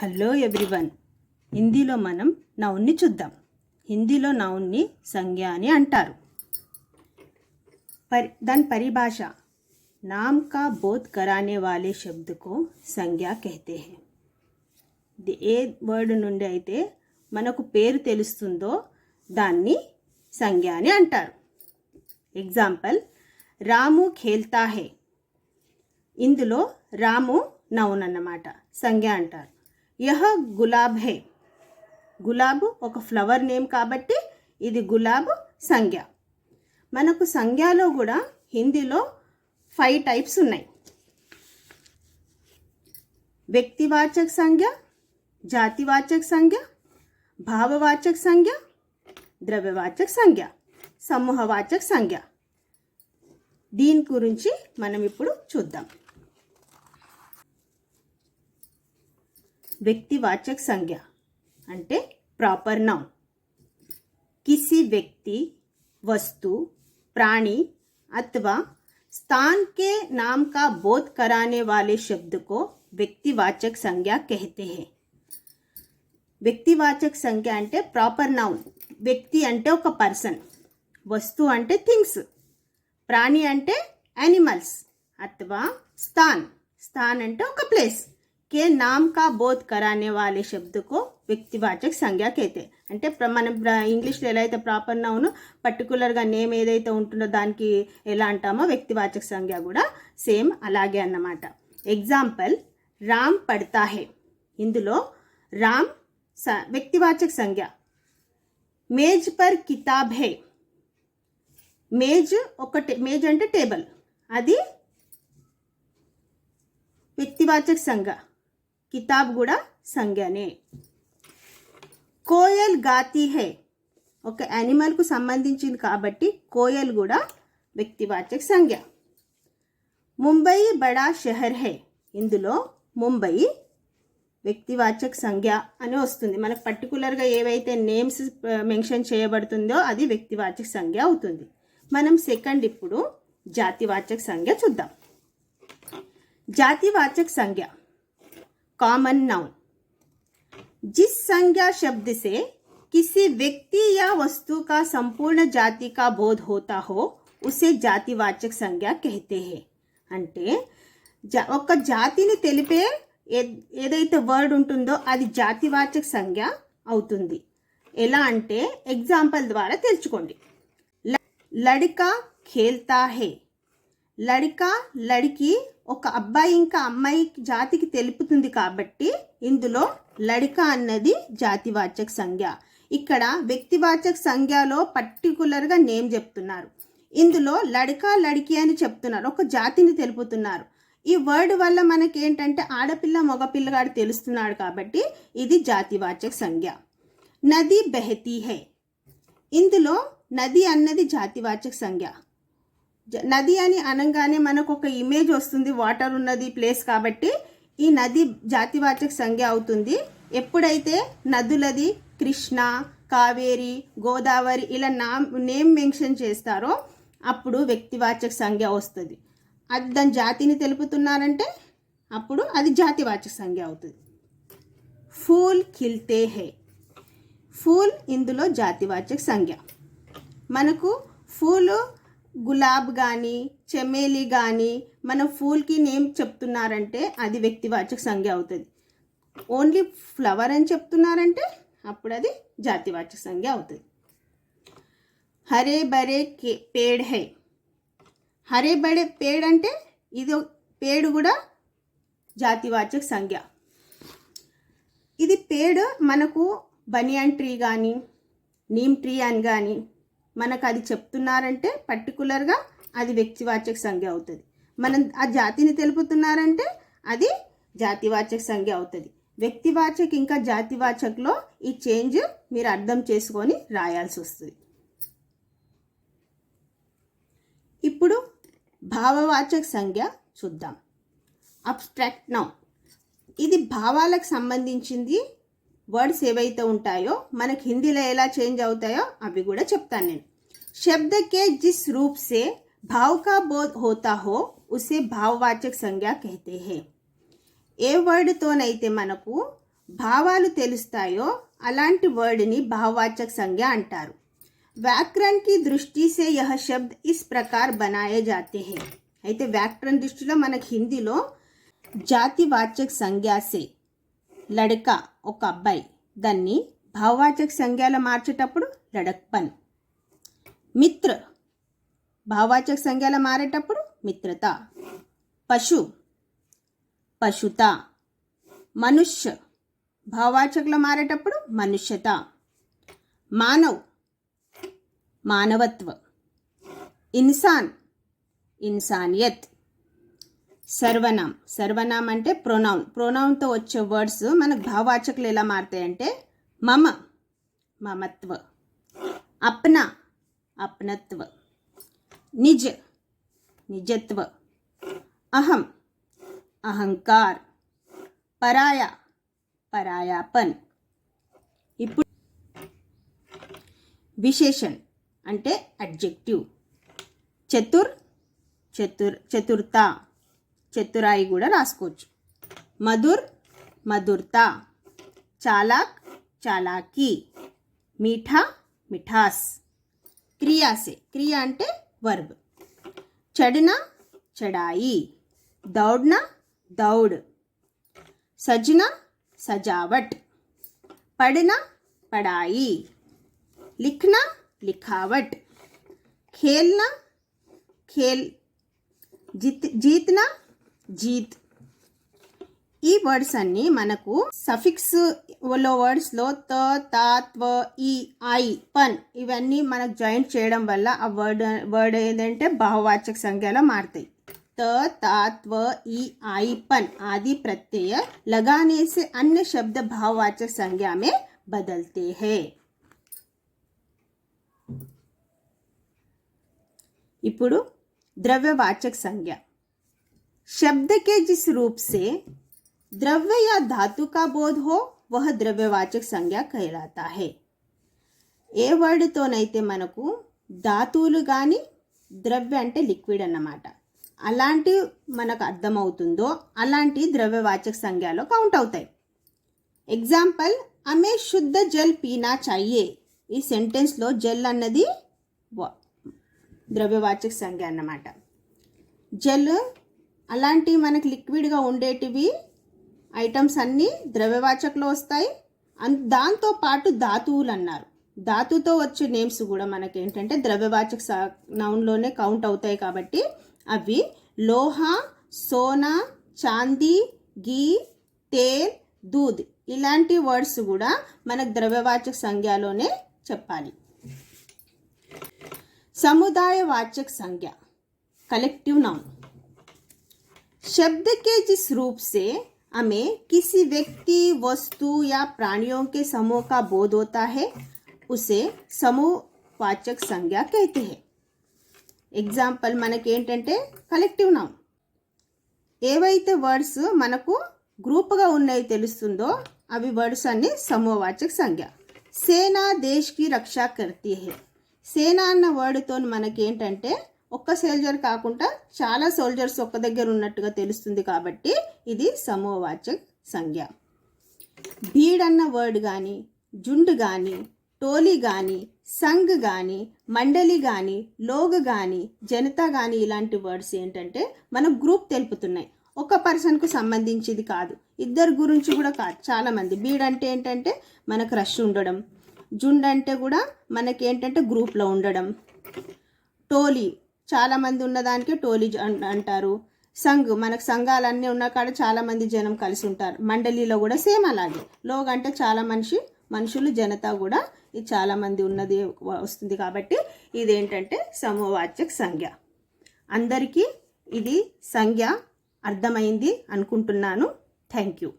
Hello everyone. హిందీలో మనం నౌన్ని చూద్దాం. హిందీలో నౌన్ని సంజ్ఞ అని అంటారు. దాని పరిభాష नाम का बोध कराने वाले शब्द को संज्ञा कहते हैं. ఏ వర్డ్ నుండి అయితే మనకు పేరు తెలుస్తుందో దాన్ని సంజ్ఞ అని అంటారు. ఎగ్జాంపుల్, రాము ఖేల్తా హే. ఇందులో రాము నౌన్ అన్నమాట, సంజ్ఞ అంటారు. యహ గులాబ్ హే. గులాబ్ ఒక ఫ్లవర్ నేమ్ కాబట్టి ఇది గులాబ్ సంజ్ఞ. మనకు సంజ్ఞలో కూడా హిందీలో 5 టైప్స్ ఉన్నాయి. వ్యక్తివాచక సంజ్ఞ, జాతివాచక సంజ్ఞ, భావవాచక సంజ్ఞ, ద్రవ్యవాచక సంజ్ఞ, సమూహవాచక సంజ్ఞ. దీని గురించి మనం ఇప్పుడు చూద్దాం. వ్యక్తివాచక సంజ్ఞ అంటే ప్రాపర్ నౌన్. किसी व्यक्ति, वस्तु, प्राणी अथवा स्थान के नाम का बोध कराने वाले शब्द को व्यक्तिवाचक संज्ञा कहते हैं. వ్యక్తివాచక సంజ్ఞ అంటే ప్రాపర్ నౌన్. వ్యక్తి అంటే ఒక పర్సన్, వస్తువు అంటే థింగ్స్, ప్రాణి అంటే యానిమల్స్, అథవా స్థాన్ అంటే ఒక ప్లేస్. के नाम का बोध कराने वाले शब्द को వ్యక్తివాచక సంజ్ఞ कहते. అంటే మనం ఇంగ్లీష్లో ఎలా అయితే ప్రాపర్ నౌన్ పర్టికులర్గా నేమ్ ఏదైతే ఉంటుందో దానికి ఎలా అంటామో వ్యక్తివాచక సంజ్ఞ కూడా సేమ్ అలాగే అన్నమాట. ఎగ్జాంపుల్, రామ్ పడతా హే. ఇందులో రామ్ వ్యక్తివాచక సంజ్ఞ. మేజ్ పర్ కితాబ్ హే. మేజ్ మేజ్ అంటే టేబుల్, అది వ్యక్తివాచక సంజ్ఞ. కితాబ్ కూడా సంజ్ఞనే. కోయల్ గాతి హే. ఒక యానిమల్కు సంబంధించింది కాబట్టి కోయల్ కూడా వ్యక్తివాచక సంజ్ఞ. ముంబై బడా షహర్ హే. ఇందులో ముంబై వ్యక్తివాచక సంజ్ఞ అని వస్తుంది. మనకు పర్టికులర్గా ఏవైతే నేమ్స్ మెన్షన్ చేయబడుతుందో అది వ్యక్తివాచక సంజ్ఞ అవుతుంది. మనం సెకండ్ ఇప్పుడు జాతివాచక సంజ్ఞ చూద్దాం. जातिवाचक संज्ञा कॉमन नाउन. जिस संज्ञा शब्द से किसी व्यक्ति या वस्तु का संपूर्ण जाति का बोध होता हो उसे जातिवाचक संज्ञा कहते हैं. అంటే ఒక జాతిని తెలిపే ఏదైతే వర్డ్ ఉంటుందో అది జాతివాచక సంజ్ఞ అవుతుంది. ఎలా అంటే ఎగ్జాంపుల్ ద్వారా తెలుసుకోండి. లడికా ఖేల్తా హే. లడికా లడికి ఒక అబ్బాయి ఇంకా అమ్మాయి జాతికి తెలుపుతుంది కాబట్టి ఇందులో లడికా అన్నది జాతివాచక సంజ్ఞ. ఇక్కడ వ్యక్తివాచక సంజ్ఞలో పర్టికులర్గా నేమ్ చెప్తున్నారు. ఇందులో లడికా లడికి అని చెప్తున్నారు, ఒక జాతిని తెలుపుతున్నారు. ఈ వర్డ్ వల్ల మనకి ఏంటంటే ఆడపిల్ల మగపిల్లగాడు తెలుస్తున్నాడు కాబట్టి ఇది జాతివాచక సంజ్ఞ. నది బెహతీ హే. ఇందులో నది అన్నది జాతివాచక సంజ్ఞ. నది అని అనగానే మనకు ఒక ఇమేజ్ వస్తుంది, వాటర్ ఉన్నది ప్లేస్ కాబట్టి ఈ నది జాతివాచక సంజ్ఞ అవుతుంది. ఎప్పుడైతే నదులది కృష్ణ, కావేరి, గోదావరి ఇలా నేమ్ మెన్షన్ చేస్తారో అప్పుడు వ్యక్తివాచక సంజ్ఞ వస్తుంది. అది దాని జాతిని తెలుపుతున్నారంటే అప్పుడు అది జాతివాచక సంజ్ఞ అవుతుంది. ఫూల్ ఖిల్తే హే. ఫూల్ ఇందులో జాతివాచక సంజ్ఞ. మనకు ఫూలు గులాబ్ కానీ చెమేలి కానీ మన ఫూల్కి నేమ్ చెప్తున్నారంటే అది వ్యక్తివాచక సంజ్ఞ అవుతుంది. ఓన్లీ ఫ్లవర్ అని చెప్తున్నారంటే అప్పుడు అది జాతివాచక సంజ్ఞ అవుతుంది. హరే బరే పేడ్ హై. హరే బడే పేడ్ అంటే ఇది పేడు కూడా జాతివాచక సంజ్ఞ. ఇది పేడ్ మనకు బనియాన్ ట్రీ కానీ నీమ్ ట్రీ అని కానీ మనకు అది చెప్తున్నారంటే పర్టికులర్గా అది వ్యక్తివాచక సంజ్ఞ అవుతుంది. మనం ఆ జాతిని తెలుపుతున్నారంటే అది జాతివాచక సంజ్ఞ అవుతుంది. వ్యక్తివాచక ఇంకా జాతివాచకలో ఈ చేంజ్ మీరు అర్థం చేసుకొని రాయాల్సి వస్తుంది. ఇప్పుడు భావవాచక సంజ్ఞ చూద్దాం. Abstract noun. ఇది భావాలకు సంబంధించింది. వర్డ్స్ ఏవైతే ఉంటాయో మనకి హిందీలో ఎలా చేంజ్ అవుతాయో అవి కూడా చెప్తాను నేను. शब्द के जिस रूप से भाव का बोध होता हो उसे भाववाचक संज्ञा कहते हैं. ఏ వర్డ్తోనైతే మనకు భావాలు తెలుస్తాయో అలాంటి వర్డ్ని భావవాचक संज्ञा అంటారు. व्याकरण की दृष्टि से यह शब्द इस प्रकार बनाए जाते हैं. అయితే వ్యాకరణ దృష్టిలో మనకి హిందీలో జాతివాచక సంజ్ఞాసే లడక ఒక అబ్బాయి దాన్ని భావవాచక సంజ్ఞాల మార్చేటప్పుడు లడక్పన్. మిత్ర భావవాచక సంజ్ఞాల మారేటప్పుడు మిత్రత. పశు పశుత. మనుష్య భావవాచకులు మారేటప్పుడు మనుష్యత. మానవ్ మానవత్వ. ఇన్సాన్ ఇన్సానియత్. సర్వనామ్ సర్వనామ్ అంటే ప్రొనౌన్తో వచ్చే వర్డ్స్ మనకు భావవాచకులు ఎలా మారుతాయంటే మమ మమత్వ. అప్నా అప్నత్వ. నిజ్ నిజత్వ. అహం అహంకార్. పరాయ పరాయాపన్. ఇప్పుడు విశేషణ్ అంటే అడ్జెక్టివ్. చతుర్త చతురాయి కూడా రాసుకోవచ్చు. మధుర్ మధుర్త. చాలాక్ చాలాకి. మీఠా మిఠాస్. క్రియాసే క్రియ అంటే వర్బ్. చడనా చడాయి. దౌడ్నా దౌడ్. సजना सजावट. पढ़ना पढ़ाई. लिखना लिखावट. खेलना खेल. जीतना जीत. ఈ వర్డ్స్ అన్నీ మనకు సఫిక్స్ లో వర్డ్స్లో త తా త్వ ఈ ఐ పన్ ఇవన్నీ మనకు జాయింట్ చేయడం వల్ల ఆ వర్డ్ ఏంటంటే భావవాచక సంఖ్యలో మారుతాయి. त ता त्व ई आई पन आदि प्रत्यय लगाने से अन्य शब्द भाववाचक संज्ञा में बदलते हैं. ఇప్పుడు द्रव्यवाचक संज्ञा. शब्द के जिस रूप से द्रव्य या धातु का बोध हो वह द्रव्यवाचक संज्ञा कहलाता है. ఏ వర్డ్తోనైతే మనకు ధాతువులు కానీ ద్రవ్య అంటే లిక్విడ్ అన్నమాట అలాంటి మనకు అర్థమవుతుందో అలాంటి ద్రవ్యవాచక సంజ్ఞలో కౌంట్ అవుతాయి. ఎగ్జాంపుల్ హమే శుద్ధ జల్ పీనా చాయే. ఈ సెంటెన్స్లో జల్ అన్నది ద్రవ్యవాచక సంజ్ఞ అన్నమాట. జల్ అలాంటి మనకు లిక్విడ్గా ఉండేటివి ఐటమ్స్ అన్నీ ద్రవ్యవాచకలో వస్తాయి. దాంతో పాటు ధాతువులు అన్నారు. ధాతుతో వచ్చే నేమ్స్ కూడా మనకి ఏంటంటే ద్రవ్యవాచక నౌన్లోనే కౌంట్ అవుతాయి. కాబట్టి అవి లోహ సోనా చాందీ ఘీ తేల్ దూద్ ఇలాంటి వర్డ్స్ కూడా మనకు ద్రవ్యవాచక సంజ్ఞలోనే చెప్పాలి. समुदायवाचक संज्ञा कलेक्टिव नाउन. शब्द के जिस रूप से हमें किसी व्यक्ति वस्तु या प्राणियों के समूह का बोध होता है उसे समूहवाचक संज्ञा कहते हैं. ఎగ్జాంపుల్ మనకి ఏంటంటే కలెక్టివ్ నౌన్. ఏవైతే వర్డ్స్ మనకు గ్రూప్గా ఉన్నాయి తెలుస్తుందో అవి వర్డ్స్ అన్ని సమూహవాచక సంజ్ఞ. సేనా దేశ్ కి రక్షా కర్తీ హై. సేనా అన్న వర్డ్తో మనకి ఏంటంటే ఒక్క సోల్జర్ కాకుండా చాలా సోల్జర్స్ ఒక్క దగ్గర ఉన్నట్టుగా తెలుస్తుంది కాబట్టి ఇది సమూహవాచక సంజ్ఞ. భీడ్ అన్న వర్డ్ కానీ జుండ్ కానీ టోలీ కానీ సంఘ్ కానీ మండలి కానీ లోగ్ కానీ జనతా కానీ ఇలాంటి వర్డ్స్ ఏంటంటే మన గ్రూప్ తెలుపుతున్నాయి. ఒక పర్సన్కు సంబంధించింది కాదు, ఇద్దరు గురించి కూడా కాదు, చాలామంది. బీడ్ అంటే ఏంటంటే మనకు రష్ ఉండడం, జుండ్ అంటే కూడా మనకి ఏంటంటే గ్రూప్లో ఉండడం, టోలీ చాలామంది ఉన్నదానికే టోలీ అంటారు, సంఘ్ మనకు సంఘాలన్నీ ఉన్న కాడ చాలామంది జనం కలిసి ఉంటారు, మండలిలో కూడా సేమ్ అలాగే. లోగ్ అంటే చాలా మనుషులు, జనతా కూడా ఇది చాలామంది ఉన్నది వస్తుంది కాబట్టి ఇదేంటంటే సమూహవాచక సంజ్ఞ. అందరికీ ఇది సంజ్ఞ అర్థమైంది అనుకుంటున్నాను. Thank you.